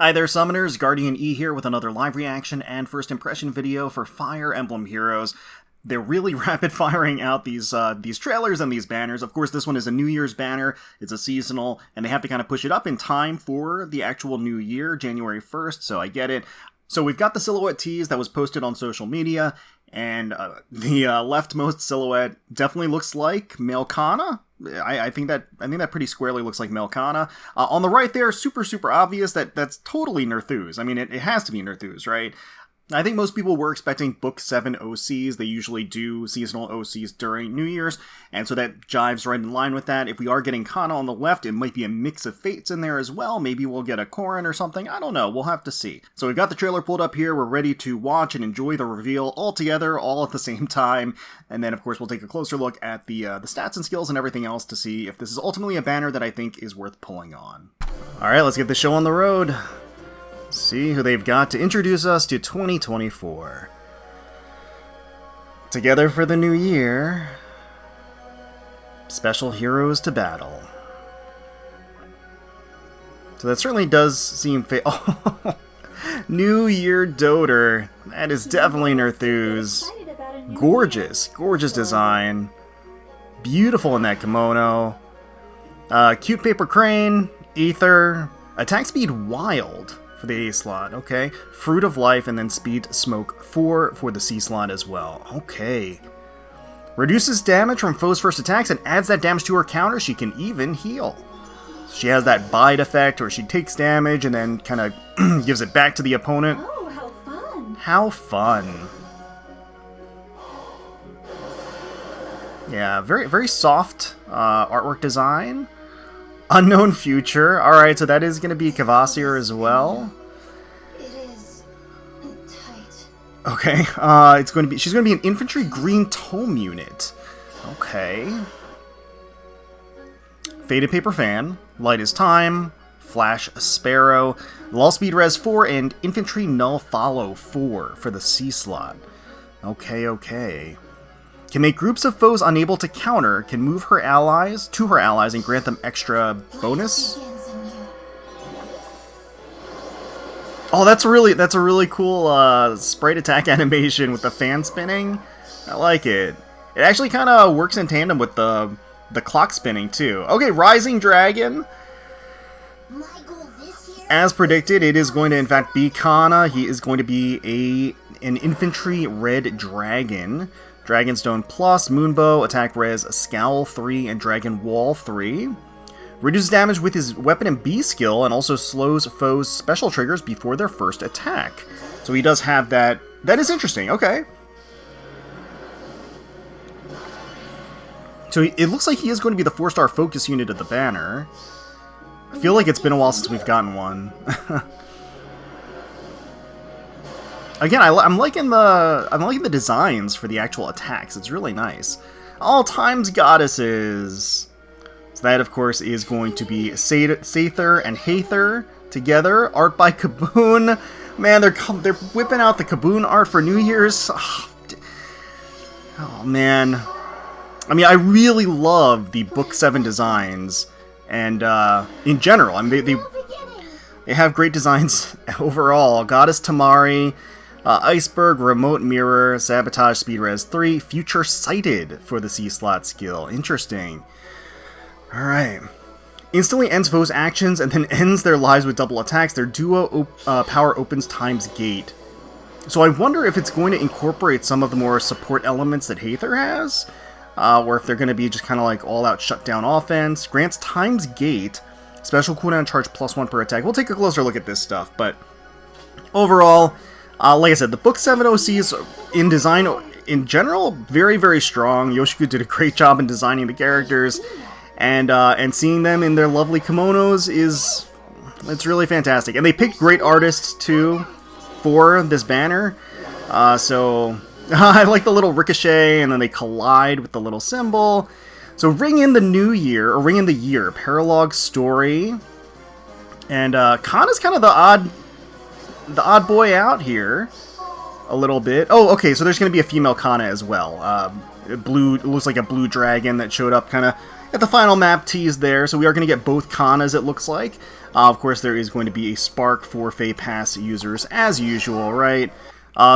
Hi there, Summoners. GuardianE here with another live reaction and first impression video for Fire Emblem Heroes. They're really rapid-firing out these trailers and these banners. Of course, this one is a New Year's banner. It's a seasonal, and they have to kind of push it up in time for the actual New Year, January 1st, so I get it. So we've got the silhouette tease that was posted on social media, and the leftmost silhouette definitely looks like male Kana. I think that pretty squarely looks like male Kana. On the right there, super obvious that that's totally Nerduz. I mean, it has to be Nerduz, right? I think most people were expecting Book 7 OCs. They usually do seasonal OCs during New Year's, and so that jives right in line with that. If we are getting Kana on the left, it might be a mix of fates in there as well. Maybe we'll get a Korin or something. I don't know. We'll have to see. So we've got the trailer pulled up here. We're ready to watch and enjoy the reveal all together, all at the same time. And then, of course, we'll take a closer look at the stats and skills and everything else to see if this is ultimately a banner that I think is worth pulling on. All right, let's get the show on the road. See who they've got to introduce us to 2024. Together for the new year. Special heroes to battle. So that certainly does seem oh, New Year Doter. That is definitely Nerduz. Gorgeous design. Beautiful in that kimono. Cute paper crane. Ether. Attack speed wild for the A slot, okay. Fruit of Life, and then Speed Smoke 4 for the C slot as well. Okay. Reduces damage from foes' first attacks and adds that damage to her counter. She can even heal. She has that bite effect where she takes damage and then kind of gives it back to the opponent. Oh, how fun! How fun. Yeah, very soft artwork design. Unknown future. Alright, so that is going to be Kvasir as well. It is tight. Okay, she's going to be an infantry green tome unit. Okay. Faded paper fan, light is time, flash sparrow, lull speed res 4, and infantry null follow 4 for the C slot. Okay. Can make groups of foes unable to counter, can move her allies and grant them extra bonus. Oh, that's a really cool sprite attack animation with the fan spinning. I like it. It actually kind of works in tandem with the clock spinning too. Okay, Rising Dragon. As predicted, it is going to in fact be Kana. He is going to be an infantry red dragon. Dragonstone Plus, Moonbow, Attack Res, Scowl 3, and Dragon Wall 3. Reduces damage with his Weapon and B skill, and also slows foes' special triggers before their first attack. So he does have that. That is interesting, okay. So it looks like he is going to be the 4-star focus unit of the banner. I feel like it's been a while since we've gotten one. Again, I'm liking the designs for the actual attacks. It's really nice. All times goddesses. So that, of course, is going to be Seidr and Heidr together. Art by Kaboon. Man, they're whipping out the Kaboon art for New Year's. Oh man. I mean, I really love the Book 7 designs, and in general, I mean, they have great designs overall. Goddess Tamari. Iceberg, Remote Mirror, Sabotage, Speed Res 3, Future Sighted for the C-slot skill. Interesting. Alright. Instantly ends foes' actions and then ends their lives with double attacks. Their duo power opens times gate. So I wonder if it's going to incorporate some of the more support elements that Heidr has, or if they're going to be just kind of like all-out shutdown offense. Grants times gate, special cooldown charge +1 per attack. We'll take a closer look at this stuff, but overall, like I said, the Book 7 OCs in design, in general, very strong. Yoshiku did a great job in designing the characters, and seeing them in their lovely kimonos it's really fantastic. And they picked great artists, too, for this banner. So, I like the little ricochet, and then they collide with the little symbol. So, ring in the new year, or ring in the year, paralogue story. And Kana's kind of the odd boy out here a little bit. Oh, okay, so there's going to be a female Kana as well. It looks like a blue dragon that showed up kind of at the final map tease there, so we are going to get both Kanas, it looks like. Of course, there is going to be a spark for FEH Pass users, as usual, right?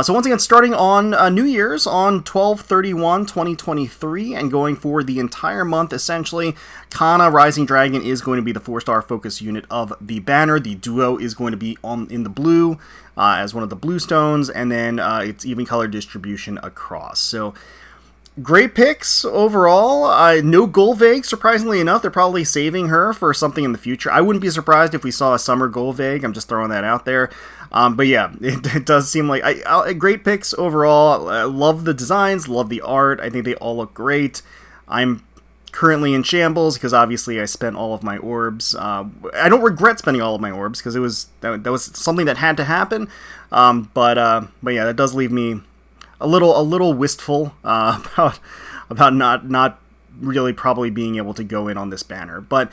So once again, starting on New Year's on 12/31/2023 and going for the entire month, essentially, Kana Rising Dragon is going to be the 4-star focus unit of the banner. The duo is going to be in the blue as one of the blue stones, and then it's even color distribution across. So great picks overall. No Golveg, surprisingly enough. They're probably saving her for something in the future. I wouldn't be surprised if we saw a summer Golveg. I'm just throwing that out there. But yeah, it does seem like great picks overall. I love the designs, love the art. I think they all look great. I'm currently in shambles because obviously I spent all of my orbs. I don't regret spending all of my orbs because that was something that had to happen. But yeah, that does leave me a little wistful about not really probably being able to go in on this banner. But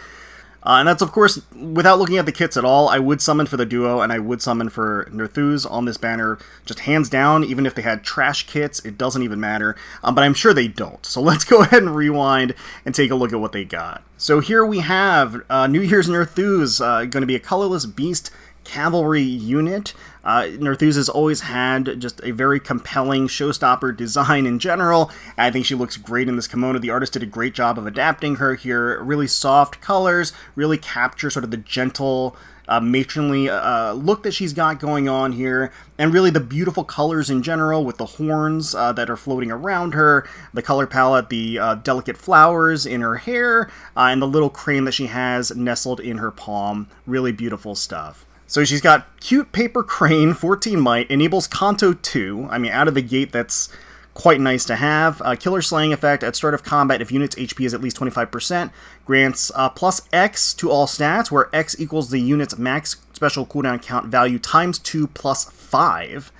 and that's, of course, without looking at the kits at all. I would summon for the duo, and I would summon for Nerduz on this banner, just hands down. Even if they had trash kits, it doesn't even matter. But I'm sure they don't. So let's go ahead and rewind and take a look at what they got. So here we have New Year's Nerduz, going to be a colorless beast cavalry unit. Nerduz has always had just a very compelling showstopper design in general. I think she looks great in this kimono. The artist did a great job of adapting her here. Really soft colors, really capture sort of the gentle, matronly look that she's got going on here, and really the beautiful colors in general with the horns that are floating around her, the color palette, the delicate flowers in her hair, and the little crane that she has nestled in her palm. Really beautiful stuff. So she's got cute paper crane, 14 might, enables Kanto 2. I mean, out of the gate, that's quite nice to have. Killer slaying effect at start of combat if unit's HP is at least 25%. Grants plus X to all stats, where X equals the unit's max special cooldown count value times 2 plus 5.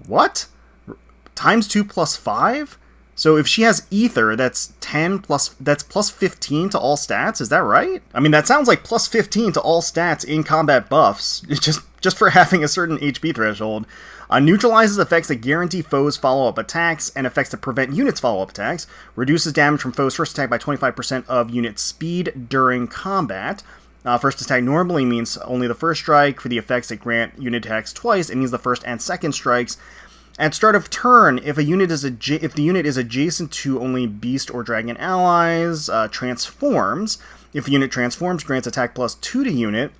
What? Times 2 plus 5? So if she has Ether, that's 10 plus, that's plus 15 to all stats, is that right? I mean, that sounds like plus 15 to all stats in combat buffs, just for having a certain HP threshold. Neutralizes effects that guarantee foes follow-up attacks and effects that prevent units' follow-up attacks. Reduces damage from foes' first attack by 25% of unit speed during combat. First attack normally means only the first strike. For the effects that grant unit attacks twice, it means the first and second strikes. At start of turn, if the unit is adjacent to only beast or dragon allies, transforms. If the unit transforms, grants attack plus 2 to unit.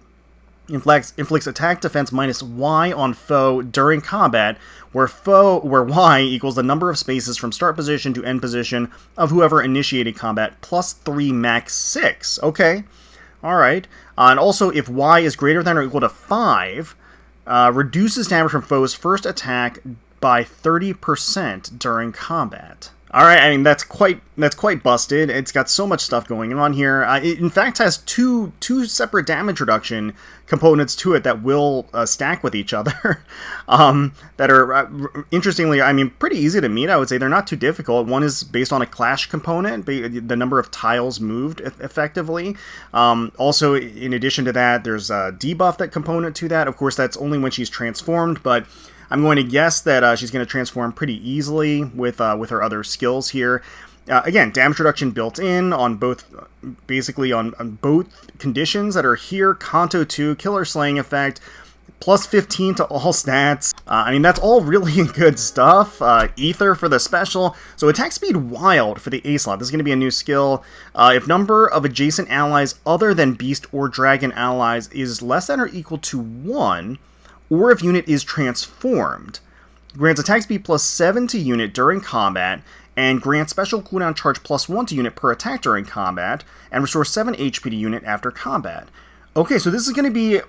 Inflicts attack defense minus Y on foe during combat, where Y equals the number of spaces from start position to end position of whoever initiated combat, plus 3 max 6. Okay, alright. And also, if Y is greater than or equal to 5, reduces damage from foe's first attack by 30% during combat. Alright, I mean, that's quite busted. It's got so much stuff going on here. It, in fact, has two separate damage reduction components to it that will stack with each other. That are, interestingly, I mean, pretty easy to meet, I would say. They're not too difficult. One is based on a clash component, the number of tiles moved effectively. Also, in addition to that, there's a debuff that component to that. Of course, that's only when she's transformed, but I'm going to guess that she's going to transform pretty easily with her other skills here. Again, damage reduction built in on both, basically on both conditions that are here. Kanto 2, Killer Slaying Effect, plus 15 to all stats. I mean, that's all really good stuff. Ether for the special. So attack speed wild for the A slot. This is going to be a new skill. If number of adjacent allies other than beast or dragon allies is less than or equal to 1, or if unit is transformed, grants attack speed plus 7 to unit during combat, and grants special cooldown charge plus 1 to unit per attack during combat, and restores 7 HP to unit after combat. Okay, so this is going to be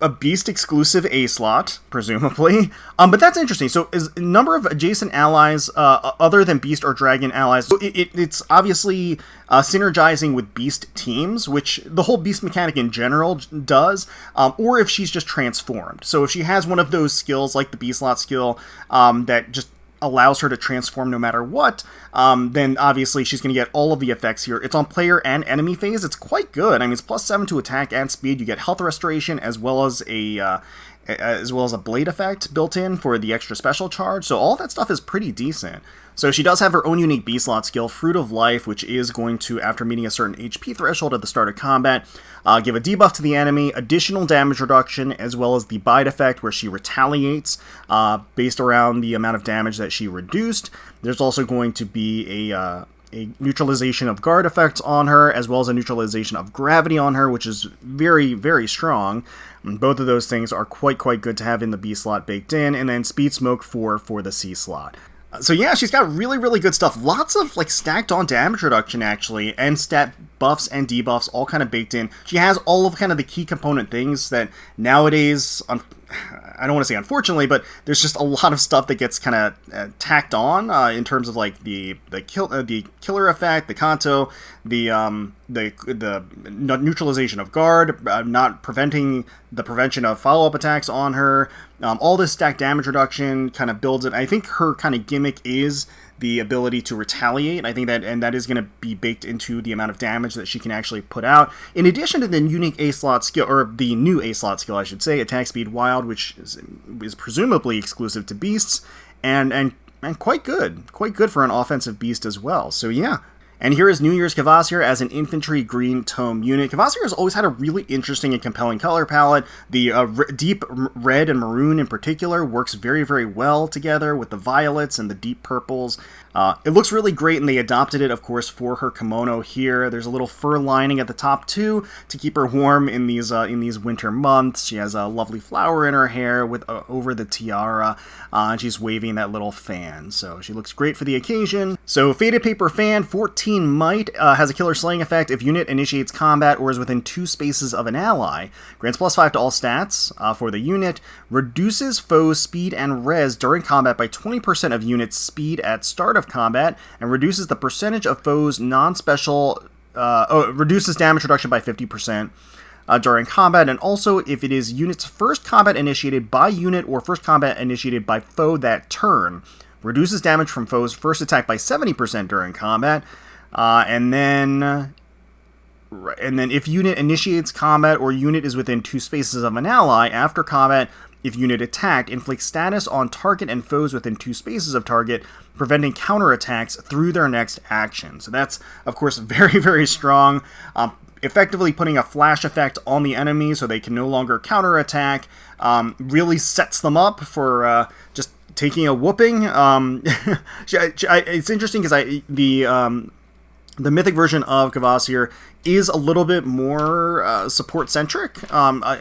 a beast-exclusive A-slot, presumably. But that's interesting. So is number of adjacent allies other than beast or dragon allies, so it's obviously synergizing with beast teams, which the whole beast mechanic in general does, or if she's just transformed. So if she has one of those skills, like the beast slot skill, that just allows her to transform no matter what, then obviously she's going to get all of the effects here. It's on player and enemy phase. It's quite good. I mean, it's plus 7 to attack and speed. You get health restoration as well as a as well as a blade effect built in for the extra special charge. So all that stuff is pretty decent. So she does have her own unique B-slot skill, Fruit of Life, which is going to, after meeting a certain HP threshold at the start of combat, give a debuff to the enemy, additional damage reduction, as well as the Bite effect, where she retaliates based around the amount of damage that she reduced. There's also going to be a neutralization of guard effects on her, as well as a neutralization of gravity on her, which is very, very strong. And both of those things are quite good to have in the B slot baked in, and then Speed Smoke 4 for the C slot. So yeah, she's got really good stuff. Lots of like stacked on damage reduction actually, and stat buffs and debuffs all kind of baked in. She has all of kind of the key component things that nowadays, I don't want to say unfortunately, but there's just a lot of stuff that gets kind of tacked on in terms of like the killer effect, the kanto, the neutralization of guard, not preventing the prevention of follow-up attacks on her. All this stacked damage reduction kind of builds it. I think her kind of gimmick is the ability to retaliate. I think that is going to be baked into the amount of damage that she can actually put out. In addition to the unique A-slot skill, or the new A-slot skill, I should say, Attack Speed Wild, which is presumably exclusive to beasts, and quite good for an offensive beast as well. So yeah. And here is New Year's Kvasir as an infantry green tome unit. Kvasir has always had a really interesting and compelling color palette. The deep red and maroon in particular works very well together with the violets and the deep purples. It looks really great, and they adopted it, of course, for her kimono here. There's a little fur lining at the top, too, to keep her warm in these winter months. She has a lovely flower in her hair with over the tiara, and she's waving that little fan. So she looks great for the occasion. So Faded Paper Fan, 14 Might, has a killer slaying effect if unit initiates combat or is within 2 spaces of an ally. Grants +5 to all stats for the unit. Reduces foes' speed and res during combat by 20% of units' speed at start of combat, and reduces the percentage of foes' non-special... reduces damage reduction by 50% during combat, and also if it is unit's first combat initiated by unit or first combat initiated by foe that turn. Reduces damage from foes' first attack by 70% during combat, and then if unit initiates combat or unit is within 2 spaces of an ally after combat, if unit attacked, inflicts status on target and foes within 2 spaces of target, preventing counterattacks through their next action. So that's, of course, very strong. Effectively putting a flash effect on the enemy so they can no longer counterattack. Really sets them up for just taking a whooping. It's interesting because the mythic version of Kvasir is a little bit more support-centric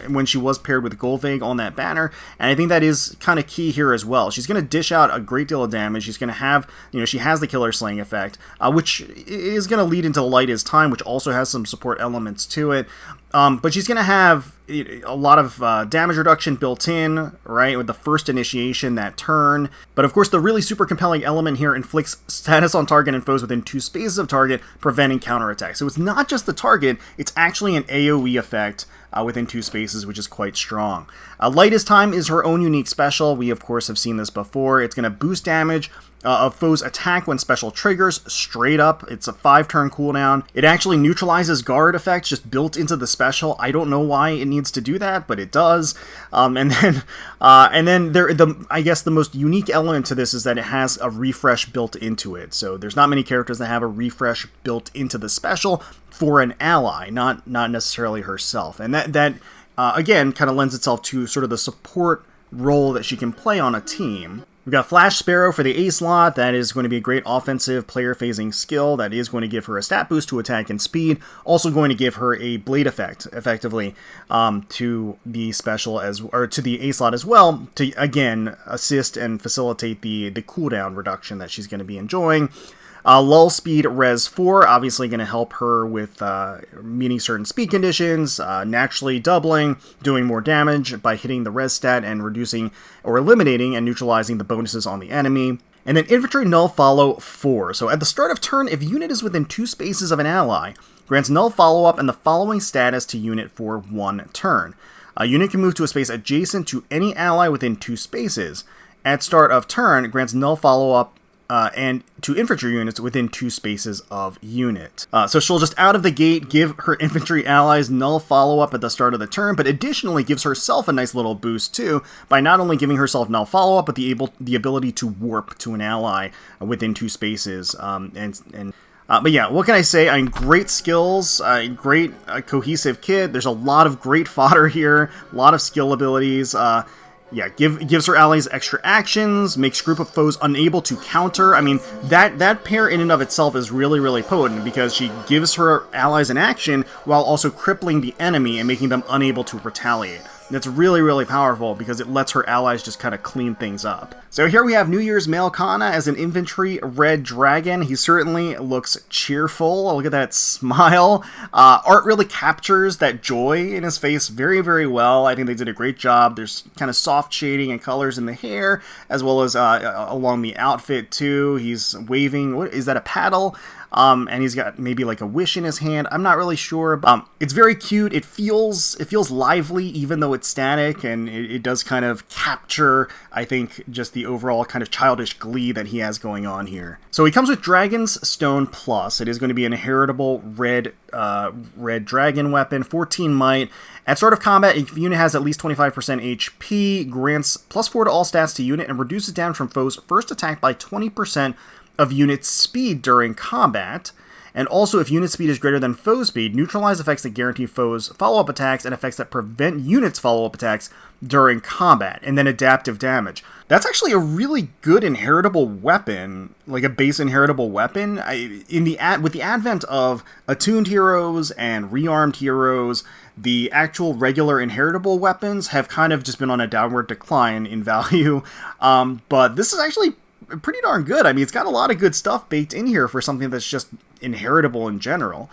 when she was paired with Golvig on that banner, and I think that is kind of key here as well. She's going to dish out a great deal of damage. She's going to have, she has the killer slaying effect, which is going to lead into Light is Time, which also has some support elements to it. But she's going to have a lot of damage reduction built in, right, with the first initiation that turn. But of course, the really super compelling element here inflicts status on target and foes within 2 spaces of target, preventing counterattack. So it's not just the target, it's actually an AoE effect within 2 spaces, which is quite strong. Light is Time is her own unique special. We, of course, have seen this before. It's going to boost damage of foes' attack when special triggers, straight up. It's a 5-turn cooldown. It actually neutralizes guard effects just built into the special. I don't know why it needs to do that, but it does. And then I guess the most unique element to this is that it has a refresh built into it. So there's not many characters that have a refresh built into the special for an ally, not necessarily herself. And that again, kind of lends itself to sort of the support role that she can play on a team. We've got Flash Sparrow for the A slot. That is going to be a great offensive player phasing skill. That is going to give her a stat boost to attack and speed. Also going to give her a blade effect, effectively, to the special to the A slot as well, to again assist and facilitate the cooldown reduction that she's going to be enjoying. Lull Speed Res 4, obviously going to help her with meeting certain speed conditions, naturally doubling, doing more damage by hitting the res stat and reducing or eliminating and neutralizing the bonuses on the enemy. And then Infantry Null Follow 4. So at the start of turn, if unit is within 2 spaces of an ally, grants Null Follow-up and the following status to unit for 1 turn. A unit can move to a space adjacent to any ally within 2 spaces. At start of turn, grants Null Follow-up and to infantry units within 2 spaces of unit. So she'll just out of the gate give her infantry allies null follow-up at the start of the turn, but additionally gives herself a nice little boost too, by not only giving herself null follow-up, but the ability to warp to an ally within 2 spaces. But yeah, what can I say? I mean, great skills, great cohesive kit. There's a lot of great fodder here, a lot of skill abilities. Yeah, gives her allies extra actions, makes group of foes unable to counter. I mean, that pair in and of itself is really, really potent, because she gives her allies an action while also crippling the enemy and making them unable to retaliate. That's really, really powerful, because it lets her allies just kind of clean things up. So here we have New Year's male Kana as an infantry red dragon. He certainly looks cheerful. Look at that smile. Art really captures that joy in his face very, very well. I think they did a great job. There's kind of soft shading and colors in the hair, as well as along the outfit too. He's waving, what is that, a paddle? And he's got maybe like a wish in his hand. I'm not really sure. But, it's very cute. It feels lively, even though it's static, and it does kind of capture, I think, just the overall kind of childish glee that he has going on here. So he comes with Dragon's Stone Plus. It is going to be an inheritable red dragon weapon, 14 might. At start of combat, if unit has at least 25% HP, grants +4 to all stats to unit, and reduces damage from foes first attacked by 20% of unit speed during combat. And also, if unit speed is greater than foe speed, neutralize effects that guarantee foes follow-up attacks and effects that prevent units follow-up attacks during combat, and then adaptive damage. That's actually a really good inheritable weapon, like a base inheritable weapon. With the advent of attuned heroes and rearmed heroes, the actual regular inheritable weapons have kind of just been on a downward decline in value. But this is actually pretty darn good. I mean, it's got a lot of good stuff baked in here for something that's just inheritable in general.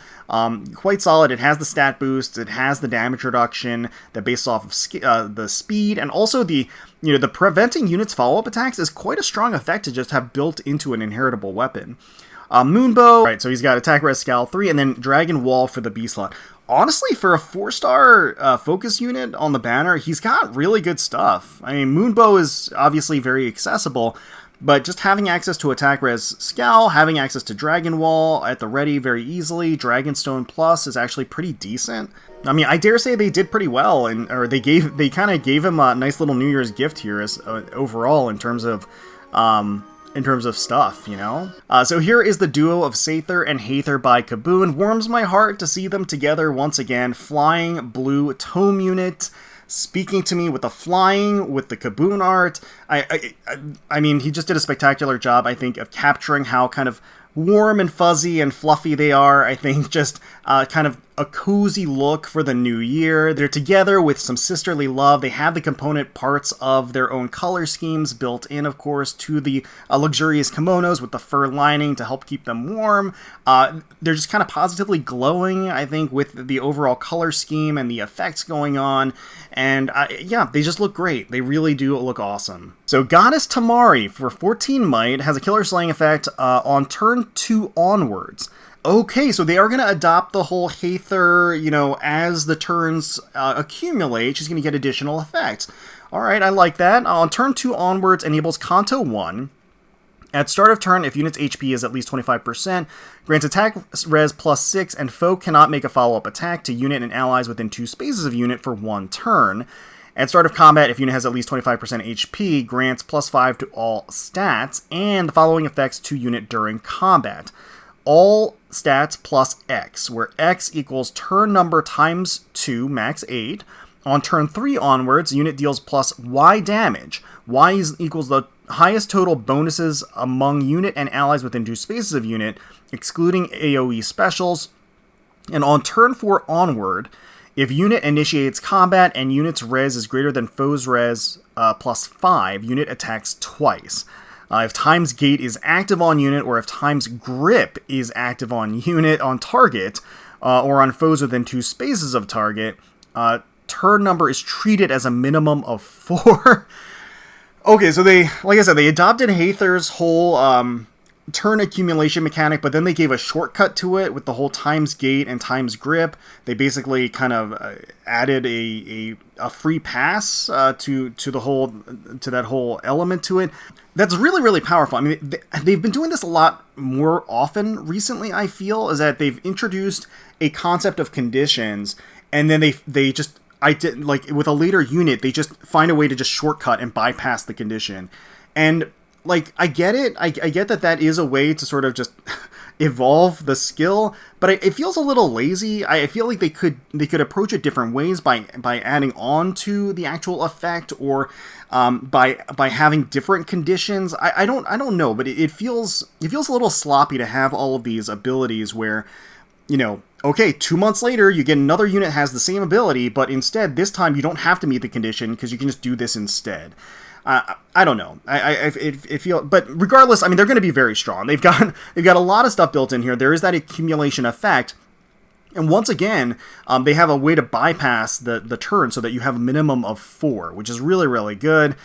Quite solid. It has the stat boost, it has the damage reduction that based off of the speed, and also the preventing units follow-up attacks is quite a strong effect to just have built into an inheritable weapon. Moonbow, right, so he's got attack res scowl 3, and then Dragon Wall for the B slot. Honestly, for a 4-star focus unit on the banner, he's got really good stuff. I mean, Moonbow is obviously very accessible, but just having access to Attack Res Scowl, having access to Dragon Wall at the ready very easily, Dragonstone Plus is actually pretty decent. I mean, I dare say they did pretty well, they kind of gave him a nice little New Year's gift here as overall in terms of stuff, you know? So here is the duo of Seidr and Heidr by Kaboon. Warms my heart to see them together once again. Flying blue tome unit, speaking to me with the flying, with the Kaboon art. I mean, he just did a spectacular job, I think, of capturing how kind of warm and fuzzy and fluffy they are. I think just kind of a cozy look for the new year. They're together with some sisterly love. They have the component parts of their own color schemes built in, of course, to the luxurious kimonos with the fur lining to help keep them warm. They're just kind of positively glowing, I think, with the overall color scheme and the effects going on. And yeah, they just look great. They really do look awesome. So Goddess Tamari for 14 might has a killer slaying effect on turn 2 onwards. Okay, so they are going to adopt the whole Heidr, as the turns accumulate, she's going to get additional effects. Alright, I like that. On turn 2 onwards, enables Kanto 1. At start of turn, if unit's HP is at least 25%, grants attack res +6, and foe cannot make a follow-up attack to unit and allies within 2 spaces of unit for 1 turn. At start of combat, if unit has at least 25% HP, grants +5 to all stats, and the following effects to unit during combat. All stats plus X, where X equals turn number times 2, max 8. On turn 3 onwards, unit deals plus Y damage. Y equals the highest total bonuses among unit and allies within 2 spaces of unit, excluding AoE specials. And on turn 4 onward, if unit initiates combat and unit's res is greater than foe's res +5, unit attacks twice. If Time's Gate is active on unit, or if Time's Grip is active on unit on target, or on foes within 2 spaces of target, turn number is treated as a minimum of 4. Okay, so they, like I said, they adopted Heidr's whole turn accumulation mechanic, but then they gave a shortcut to it with the whole times gate and times grip. They basically kind of added a free pass to that whole element to it. That's really, really powerful. I mean, they've been doing this a lot more often recently, I feel, is that they've introduced a concept of conditions, and then they just, like with a later unit, they just find a way to just shortcut and bypass the condition. And like, I get it. I get that is a way to sort of just evolve the skill, but it feels a little lazy. I feel like they could approach it different ways by adding on to the actual effect, or by having different conditions. I don't know, but it feels a little sloppy to have all of these abilities where, you know, okay, 2 months later you get another unit that has the same ability, but instead this time you don't have to meet the condition because you can just do this instead. I don't know. It feel, but regardless, I mean, they're going to be very strong. They've got a lot of stuff built in here. There is that accumulation effect, and once again, they have a way to bypass the turn so that you have a minimum of 4, which is really, really good.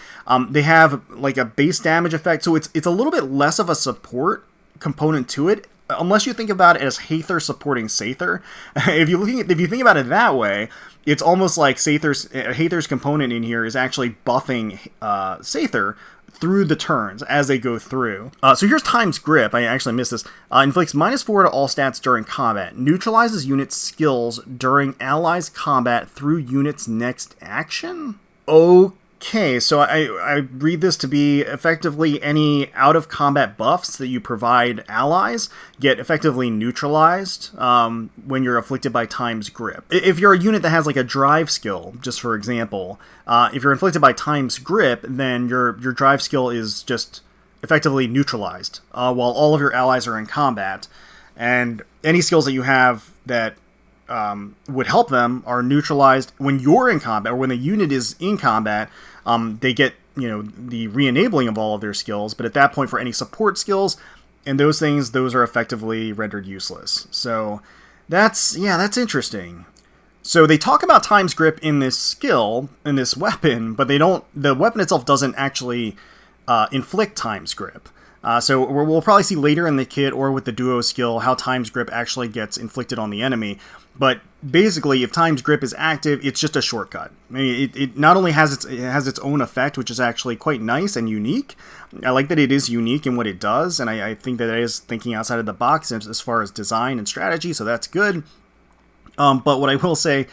They have like a base damage effect, so it's a little bit less of a support component to it, unless you think about it as Heidr supporting Seidr. If you think about it that way, it's almost like Heidr's component in here is actually buffing Seidr through the turns as they go through. So here's times grip. I actually missed this. Inflicts -4 to all stats during combat. Neutralizes unit skills during allies' combat through unit's next action? Okay, so I read this to be effectively any out-of-combat buffs that you provide allies get effectively neutralized when you're afflicted by times grip. If you're a unit that has like a drive skill, just for example, if you're inflicted by times grip, then your drive skill is just effectively neutralized while all of your allies are in combat. And any skills that you have that would help them are neutralized when you're in combat, or when the unit is in combat. They get, you know, the re-enabling of all of their skills, but at that point, for any support skills and those things, those are effectively rendered useless. So that's interesting. So they talk about times grip in this skill, in this weapon, but the weapon itself doesn't actually inflict times grip. So we'll probably see later in the kit or with the duo skill how times grip actually gets inflicted on the enemy. But basically, if times grip is active, it's just a shortcut. I mean, it not only has its own effect, which is actually quite nice and unique. I like that it is unique in what it does, and I think that it is thinking outside of the box as far as design and strategy, so that's good. But what I will say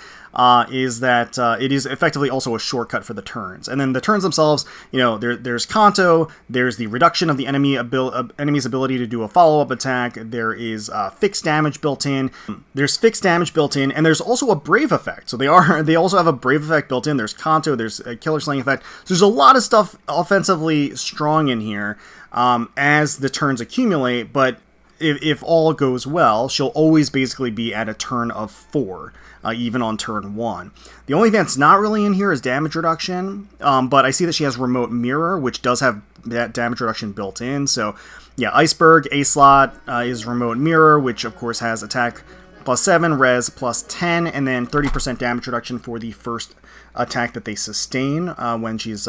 is that it is effectively also a shortcut for the turns. And then the turns themselves, you know, there's Kanto, there's the reduction of the enemy's ability to do a follow-up attack, there is fixed damage built in, and there's also a Brave effect. So they also have a Brave effect built in. There's Kanto, there's a Killer Slaying effect. So there's a lot of stuff offensively strong in here as the turns accumulate, but if all goes well, she'll always basically be at a turn of 4, even on turn 1. The only thing that's not really in here is damage reduction, but I see that she has Remote Mirror, which does have that damage reduction built in. So, yeah, Iceberg, A-Slot is Remote Mirror, which of course has attack +7, res +10, and then 30% damage reduction for the first attack that they sustain when she's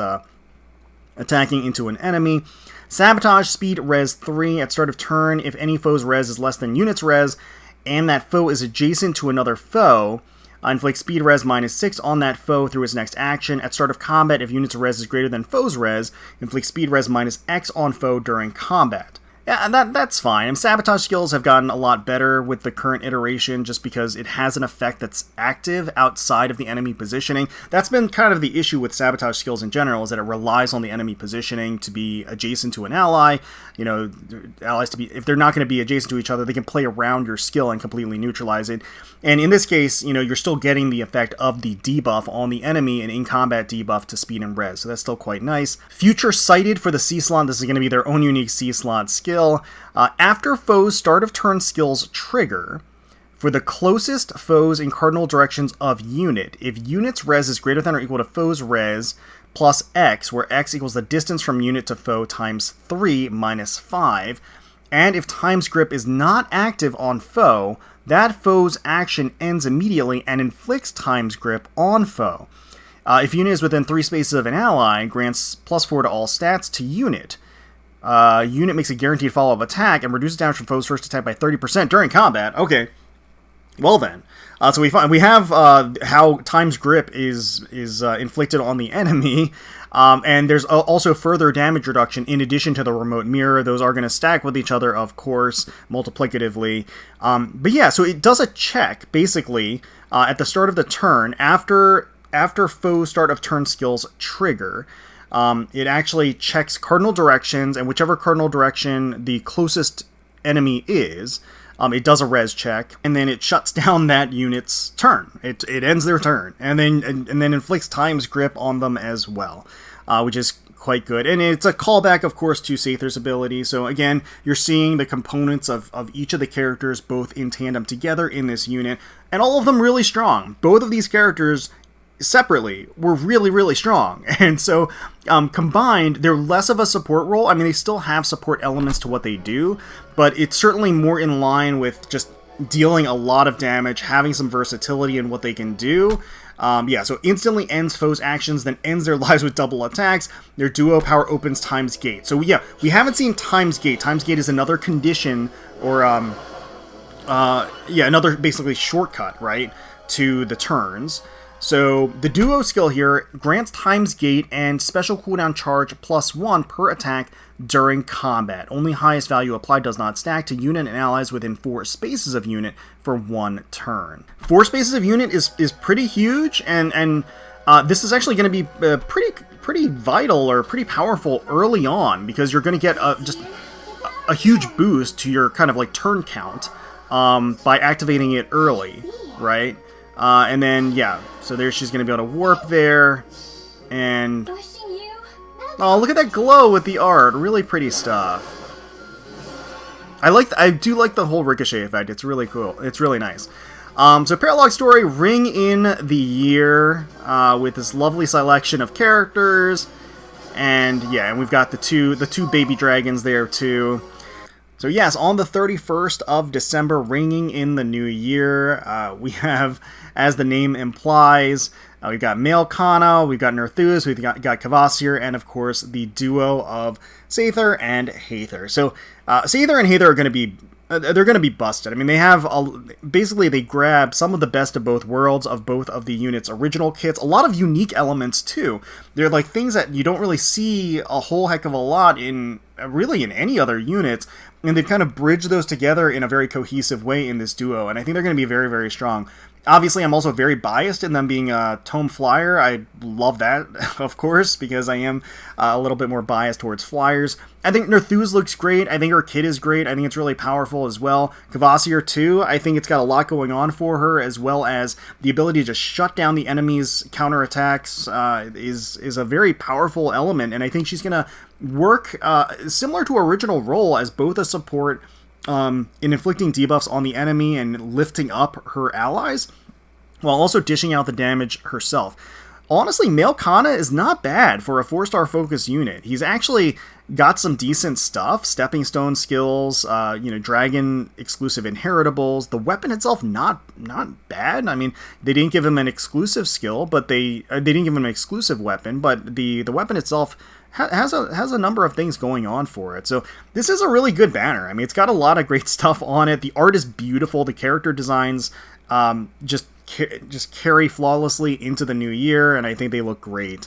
attacking into an enemy. Sabotage, speed, res 3 at start of turn. If any foe's res is less than unit's res, and that foe is adjacent to another foe, inflict speed res -6 on that foe through its next action. At start of combat, if unit's res is greater than foe's res, inflict speed res -X on foe during combat. Yeah, that's fine. And sabotage skills have gotten a lot better with the current iteration just because it has an effect that's active outside of the enemy positioning. That's been kind of the issue with sabotage skills in general, is that it relies on the enemy positioning to be adjacent to an ally. You know, allies to be, if they're not going to be adjacent to each other, they can play around your skill and completely neutralize it. And in this case, you know, you're still getting the effect of the debuff on the enemy, and in combat debuff to speed and res. So that's still quite nice. Future Sighted for the C-slot. This is going to be their own unique C-slot skill. After foes' start of turn skills trigger, for the closest foes in cardinal directions of unit, if unit's res is greater than or equal to foe's res plus X, where X equals the distance from unit to foe times 3 minus 5, and if times grip is not active on foe, that foe's action ends immediately and inflicts times grip on foe. If unit is within 3 spaces of an ally, grants +4 to all stats to unit. Unit makes a guaranteed follow-up attack and reduces damage from foes' first attack by 30% during combat. Okay. Well then. So we have how Time's Grip is inflicted on the enemy, and there's also further damage reduction in addition to the remote mirror. Those are going to stack with each other, of course, multiplicatively. But yeah, so it does a check, basically, at the start of the turn, after foe start of turn skills trigger. It actually checks cardinal directions, and whichever cardinal direction the closest enemy is, it does a res check, and then it shuts down that unit's turn. It ends their turn, and then inflicts Time's Grip on them as well, which is quite good. And it's a callback, of course, to Seidr's ability. So again, you're seeing the components of each of the characters both in tandem together in this unit, and all of them really strong. Both of these characters separately were really, really strong. And so combined, they're less of a support role. I mean, they still have support elements to what they do, but it's certainly more in line with just dealing a lot of damage, having some versatility in what they can do. Yeah, so instantly ends foes' actions, then ends their lives with double attacks. Their duo power opens Time's Gate. So yeah, we haven't seen Time's Gate. Time's Gate is another condition, or yeah, another basically shortcut, right, to the turns. So the duo skill here grants Time's Gate and special cooldown charge +1 per attack during combat. Only highest value applied, does not stack to unit and allies within 4 spaces of unit for 1 turn. 4 spaces of unit is pretty huge, and this is actually going to be pretty vital or pretty powerful early on, because you're going to get just a huge boost to your kind of like turn count by activating it early, right? And then, yeah, so there she's going to be able to warp there, and oh, look at that glow with the art. Really pretty stuff. I do like the whole ricochet effect. It's really cool. It's really nice. So Paralog Story, ring in the year with this lovely selection of characters, and yeah, and we've got the two baby dragons there too. So yes, on the 31st of December, ringing in the new year, we have, as the name implies, we've got male Kana, we've got Nerduz, we've got Kvasir, and of course the duo of Seidr and Heidr. So Seidr and Heidr are going to be they're going to be busted. I mean, they have basically they grab some of the best of both worlds of both of the units' original kits. A lot of unique elements too. They're like things that you don't really see a whole heck of a lot in really in any other units. And they've kind of bridged those together in a very cohesive way in this duo, and I think they're going to be very, very strong. Obviously, I'm also very biased in them being a Tome Flyer. I love that, of course, because I am a little bit more biased towards flyers. I think Nerduz looks great. I think her kit is great. I think it's really powerful as well. Kvasir, too. I think it's got a lot going on for her, as well as the ability to just shut down the enemy's counterattacks is a very powerful element, and I think she's going to work similar to her original role as both a support in inflicting debuffs on the enemy and lifting up her allies, while also dishing out the damage herself. Honestly, male Kana is not bad for a 4-star focus unit. He's actually got some decent stuff, stepping stone skills, dragon exclusive inheritables. The weapon itself not bad. I mean, they didn't give him an exclusive skill, but they didn't give him an exclusive weapon, but the weapon itself has a number of things going on for it. So this is a really good banner. I mean, it's got a lot of great stuff on it. The art is beautiful. The character designs just carry flawlessly into the new year, and I think they look great.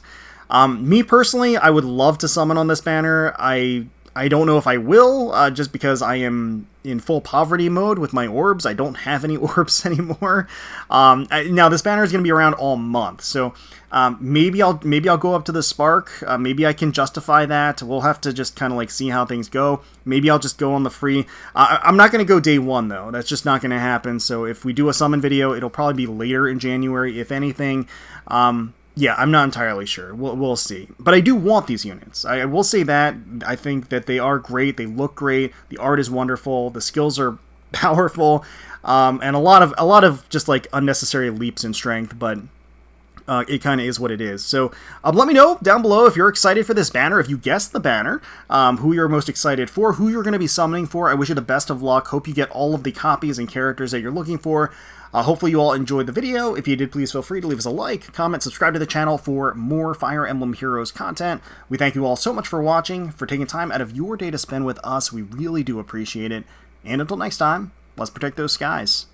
Me personally, I would love to summon on this banner. I don't know if I will, just because I am in full poverty mode with my orbs. I don't have any orbs anymore. Now this banner is going to be around all month, so maybe I'll go up to the Spark. Maybe I can justify that. We'll have to just kind of like see how things go. Maybe I'll just go on the free. I'm not going to go day one though. That's just not going to happen. So if we do a summon video, it'll probably be later in January, if anything. Yeah, I'm not entirely sure. We'll see. But I do want these units. I will say that. I think that they are great. They look great. The art is wonderful. The skills are powerful. And a lot of just like unnecessary leaps in strength, but it kind of is what it is. So let me know down below if you're excited for this banner, if you guessed the banner, who you're most excited for, who you're going to be summoning for. I wish you the best of luck. Hope you get all of the copies and characters that you're looking for. Hopefully you all enjoyed the video. If you did, please feel free to leave us a like, comment, subscribe to the channel for more Fire Emblem Heroes content. We thank you all so much for watching, for taking time out of your day to spend with us. We really do appreciate it. And until next time, let's protect those skies.